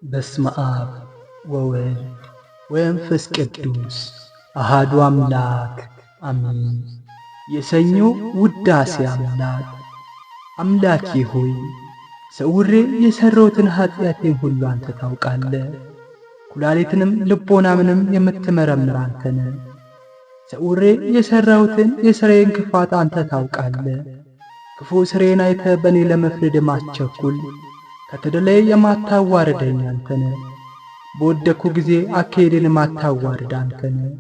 በስመ አብ ወወልድ ወመንፈስ ቅዱስ አሐዱ አምላክ አሜን። የሰኞ ውዳሴ አምላክ። አምላኬ ሆይ ሰውሬ የሠራሁትን ኃጢአቴን ሁሉ አንተ ታውቃለህ። ኩላሊትንም ልቦናምንም የምትመረምር አንተ ነህ። ሰውሬ የሠራሁትን የሥራዬን ክፋት አንተ ታውቃለህ። ክፉ ሥራዬን አይተህ በእኔ ለመፍረድ የማትቸኩል ከተደለየ የማታዋርደኝ አንተ ነህ። በወደኩ ጊዜ አካሄድን የማታዋርድ አንተ ነህ።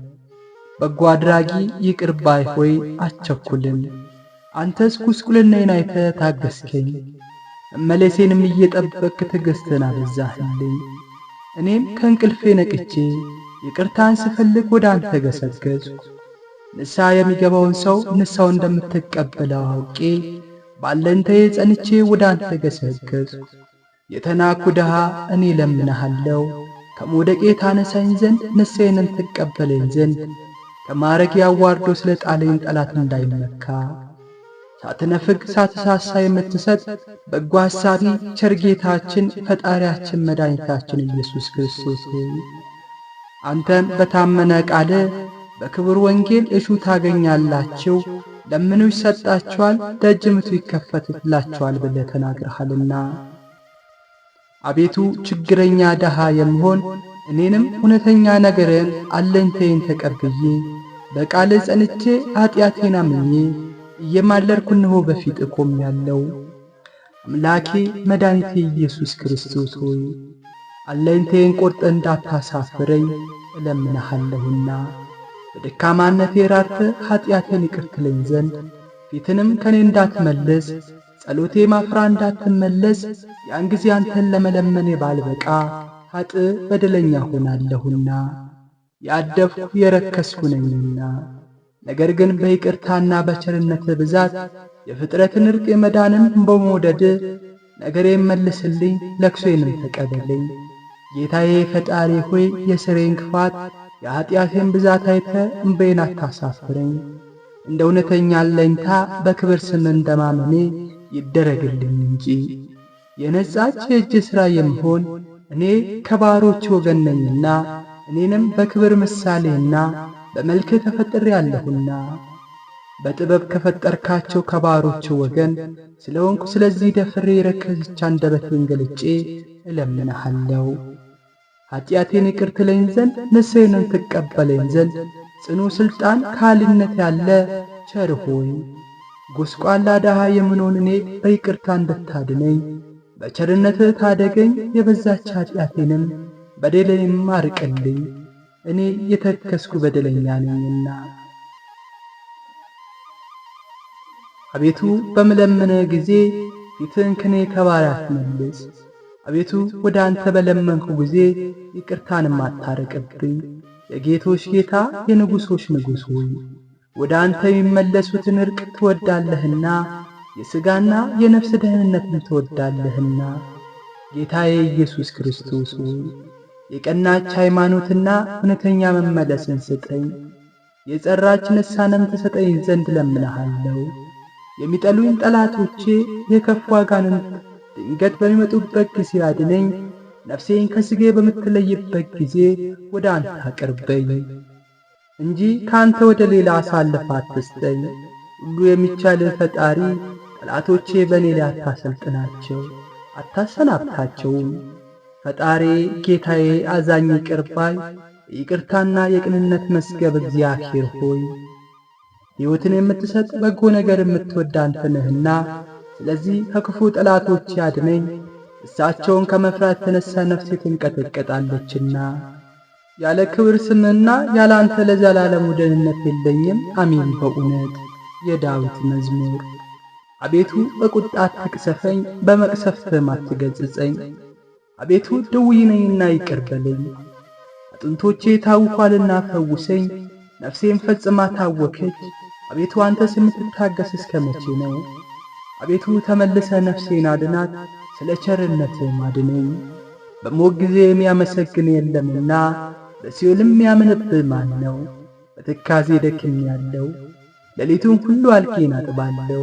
በጎ አድራጊ ይቅር ባይ ሆይ አትቸኩልም። አንተስ ጉስቁልናዬን አይተህ ታገስከኝ። መመለሴንም እየጠበቅክ ትዕግሥትን አበዛህልኝ። እኔም ከእንቅልፌ ነቅቼ ይቅርታን ስፈልግ ወደ አንተ ገሰገስኩ። ንስሐ የሚገባውን ሰው ንስሐው እንደምትቀበለው አውቄ ባለንታዬ ጸንቼ ወደ አንተ ገሰገስኩ። የተናኩ ድሃ እኔ ለምንሃለው፣ ከመውደቄ ታነሳኝ ዘንድ ንስሐዬንም ትቀበለኝ ዘንድ ከማዕረጌ አዋርዶ ስለ ጣለኝ ጠላት እንዳይመካ ሳትነፍግ ሳትሳሳ የምትሰጥ በጎ ሐሳቢ ቸር ጌታችን ፈጣሪያችን መድኃኒታችን ኢየሱስ ክርስቶስ ሆይ አንተን በታመነ ቃል በክብር ወንጌል እሹ ታገኛላችሁ፣ ለምኑ ይሰጣችኋል፣ ደጅ ምቱ ይከፈትላችኋል ብለህ ተናግረሃልና አቤቱ ችግረኛ ድሃ የምሆን እኔንም እውነተኛ ነገርን አለኝታዬን ተቀብዬ በቃልህ ጸንቼ ኃጢአቴን አምኜ እየማለድኩ እነሆ በፊት ቆሜአለሁ። አምላኬ መድኃኒቴ ኢየሱስ ክርስቶስ ሆይ አለኝታዬን ቆርጠህ እንዳታሳፍረኝ እለምንሃለሁና በደካማነቴ ራርተህ ኃጢአቴን ይቅር ትለኝ ዘንድ ፊትንም ከኔ እንዳትመልስ ጸሎቴ ማፍራ እንዳትመለስ ያን ጊዜ አንተን ለመለመን ባልበቃ ኃጥእ በደለኛ ሆናለሁና ያደፍኩ የረከስኩ ነኝና። ነገር ግን በይቅርታና በቸርነት ብዛት የፍጥረትን ዕርቅ የመዳንን በመውደድ ነገሬን መልስልኝ፣ ለቅሶዬንም ተቀበለኝ። ጌታዬ ፈጣሪ ሆይ የሥራዬን ክፋት የኀጢአቴን ብዛት አይተህ እምባዬን አታሳፍረኝ። እንደ እውነተኛ አለኝታ በክብር ስም እንደማመኔ ይደረግልኝ እንጂ የነጻች የእጅ ሥራ የምሆን እኔ ከባሮች ወገን ነኝና እኔንም በክብር ምሳሌና በመልክ ተፈጥሬአለሁና በጥበብ ከፈጠርካቸው ከባሮች ወገን ስለሆንኩ ስለዚህ ደፍሬ የረከሰች አንደበቴን ገልጬ እለምንሃለሁ። ኃጢአቴን ይቅር ትለኝ ዘንድ ንስሐዬንም ትቀበለኝ ዘንድ ጽኑ ሥልጣን ካህሊነት ያለ ቸር ሆይ ጎስቋላ ድሃ የምሆን እኔ በይቅርታ እንድታድነኝ በቸርነትህ ታደገኝ። የበዛች ኃጢአቴንም በደሌንም አርቅልኝ፣ እኔ የተከስኩ በደለኛ ነኝና። አቤቱ በምለምንህ ጊዜ ፊትህን ከኔ ከባሪያ አትመልስ። አቤቱ ወደ አንተ በለመንኩ ጊዜ ይቅርታንም አታርቅብኝ። የጌቶች ጌታ የንጉሶች ንጉሥ ሆይ ወደ አንተ የሚመለሱትን ዕርቅ ትወዳለህና የሥጋና የነፍስ ደህንነትን ትወዳለህና። ጌታዬ ኢየሱስ ክርስቶስ ሆይ የቀናች ሃይማኖትና እውነተኛ መመለስን ስጠኝ። የጸራች ንስሐንም ትሰጠኝ ዘንድ ለምንሃለሁ። የሚጠሉኝ ጠላቶቼ የከፉ አጋንንት ድንገት በሚመጡበት ጊዜ አድነኝ። ነፍሴን ከሥጋዬ በምትለይበት ጊዜ ወደ አንተ አቅርበኝ እንጂ ከአንተ ወደ ሌላ አሳልፈህ አትስጠኝ። ሁሉ የሚቻልህ ፈጣሪ ጠላቶቼ በእኔ ላይ አታሰልጥናቸው፣ አታሰናብታቸውም። ፈጣሪ ጌታዬ አዛኝ ይቅር ባይ የይቅርታና የቅንነት መዝገብ እግዚአብሔር ሆይ ሕይወትን የምትሰጥ በጎ ነገር የምትወድ አንተ ነህና ስለዚህ ከክፉ ጠላቶቼ አድነኝ። እሳቸውን ከመፍራት የተነሣ ነፍሴ ትንቀጠቀጣለችና ያለ ክብር ስምህና ያለ አንተ ለዘላለሙ ደህንነት የለኝም። አሜን። በእውነት የዳዊት መዝሙር። አቤቱ በቁጣ አትቅሰፈኝ፣ በመቅሰፍትህም አትገሥጸኝ። አቤቱ ድውይ ነኝና ይቅር በለኝ። አጥንቶቼ ታውኳልና ፈውሰኝ። ነፍሴም ፈጽማ ታወከች። አቤቱ አንተስ የምትታገስ እስከ መቼ ነው? አቤቱ ተመልሰ ነፍሴን አድናት፣ ስለ ቸርነትህም አድነኝ። በሞት ጊዜ የሚያመሰግን የለምና በሲኦልም የሚያምንብህ ማን ነው? በትካዜ ደክሜአለሁ፣ ሌሊቱን ሁሉ አልጋዬን አጥባለሁ።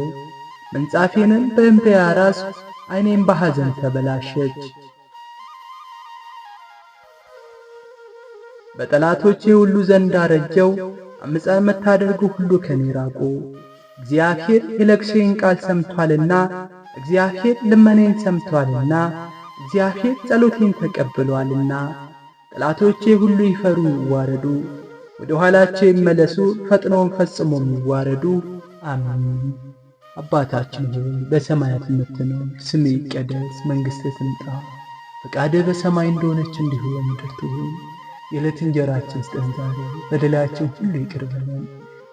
ምንጣፌንም በእንባ አራስሁ፣ ዓይኔም በሐዘን ተበላሸች። በጠላቶቼ ሁሉ ዘንድ አረጀው። አመፃን መታደርጉ ሁሉ ከኔ ራቁ። እግዚአብሔር የለቅሶዬን ቃል ሰምቷልና፣ እግዚአብሔር ልመናዬን ሰምቷልና፣ እግዚአብሔር ጸሎቴን ተቀብሏልና። ጠላቶቼ ሁሉ ይፈሩ ይዋረዱ፣ ወደ ኋላቸው ይመለሱ፣ ፈጥነውም ፈጽሞም ይዋረዱ። አሜን። አባታችን ሆይ በሰማያት የምትኖር፣ ስምህ ይቀደስ፣ መንግሥትህ ትምጣ፣ ፈቃድህ በሰማይ እንደሆነች እንዲሁ በምድር ትሁን። የዕለት እንጀራችንን ስጠን ዛሬ፣ በደላችን ሁሉ ይቅር በለን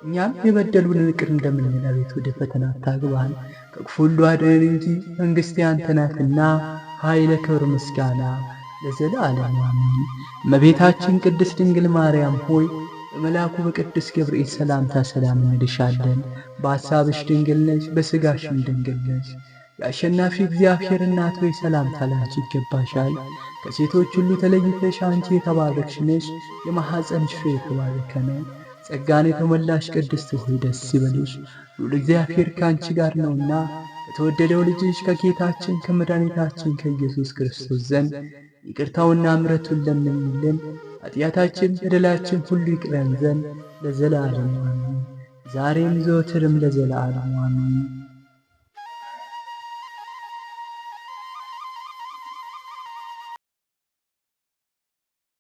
እኛም የበደሉንን ይቅር እንደምንል፣ አቤቱ ወደ ፈተና አታግባን ከክፉ ሁሉ አድነን እንጂ መንግሥት ያንተ ናትና፣ ኃይል፣ ክብር፣ ምስጋና ለዘለዓለሙ አሜን። እመቤታችን ቅድስት ድንግል ማርያም ሆይ በመልአኩ በቅዱስ ገብርኤል ሰላምታ ሰላም እንልሻለን። በሐሳብሽ ድንግል ነሽ፣ በሥጋሽም ድንግል ነሽ። የአሸናፊ እግዚአብሔር እናት ሆይ ሰላምታ ላንቺ ይገባሻል። ከሴቶች ሁሉ ተለይተሽ አንቺ የተባረክሽ ነሽ፣ የማኅፀንሽ ፍሬ የተባረከ ነው። ጸጋን የተሞላሽ ቅድስት ሆይ ደስ ይበልሽ፣ ሉል እግዚአብሔር ከአንቺ ጋር ነውና ከተወደደው ልጅሽ ከጌታችን ከመድኃኒታችን ከኢየሱስ ክርስቶስ ዘንድ ይቅርታውና ምሕረቱን ለምኝልን ኃጢአታችን በደላችን ሁሉ ይቅረን ዘንድ ለዘላለሙ አሜን። ዛሬም ዘወትርም ለዘላለሙ አሜን።